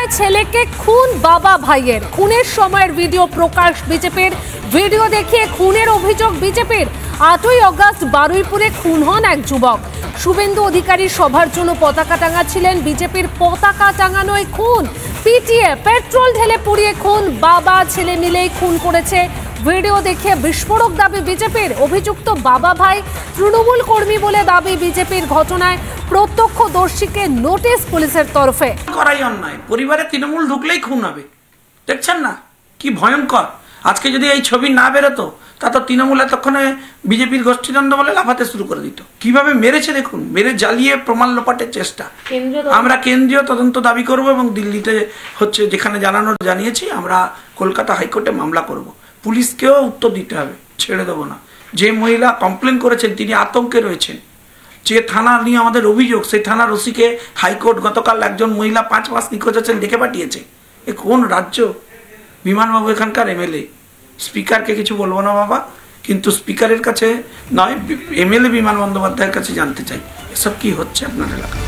ঘটনায় ছেলেকে খুন বাবা ভাইয়ের। খুনের সময়ের ভিডিও প্রকাশ বিজেপির। ভিডিও দেখিয়ে খুনের অভিযোগ বিজেপির। 8ই আগস্ট বারুইপুরে খুন হন এক যুবক। শুভেন্দু অধিকারীর সভার জন্য পতাকা টাঙাচ্ছিলেন। বিজেপির পতাকা টাঙানোয় খুন। পিটিয়ে পেট্রোল ঢেলে পুড়িয়ে খুন। বাবা ছেলে মিলেই খুন করেছে। ভিডিও দেখে বিস্ফোরক দাবি বিজেপির। অভিযুক্ত বাবা ভাই তৃণমূল কর্মী বলে দাবি বিজেপির। ঘটনায় প্রত্যক্ষদর্শীকে নোটিশ পুলিশের তরফে। করাই অন্যায়। পরিবারে তৃণমূল ঢুকলেই খুন হবে। দেখছেন না কি ভয়ঙ্কর। আজকে যদি এই ছবি না বেরোতো তা তো তৃণমূল এতক্ষণে বিজেপির গোষ্ঠীদ্বন্দ্ব বলে লাফাতে শুরু করে দিত। কিভাবে মেরেছে দেখুন, মেরে জ্বালিয়ে প্রমাণ লোপাটের চেষ্টা। আমরা কেন্দ্রীয় তদন্ত দাবি করব এবং দিল্লিতে হচ্ছে যেখানে জানিয়েছি আমরা কলকাতা হাইকোর্টে মামলা করব। পুলিশকেও উত্তর দিতে হবে, ছেড়ে দেবো না। যে মহিলা কমপ্লেন করেছেন তিনি আতঙ্কে রয়েছেন। যে থানা নিয়ে আমাদের অভিযোগ, সেই থানার ওসিকে হাইকোর্ট গতকাল একজন মহিলা 5 মাস নিখোঁজ আছেন ডেকে পাঠিয়েছে। এ কোন রাজ্য? বিমানবাবু এখানকার এমএলএ, স্পিকারকে কিছু বলবো না বাবা, কিন্তু স্পিকারের কাছে নয়, এমএলএ বিমান বন্দ্যোপাধ্যায়ের কাছে জানতে চাই এসব কি হচ্ছে আপনার এলাকায়।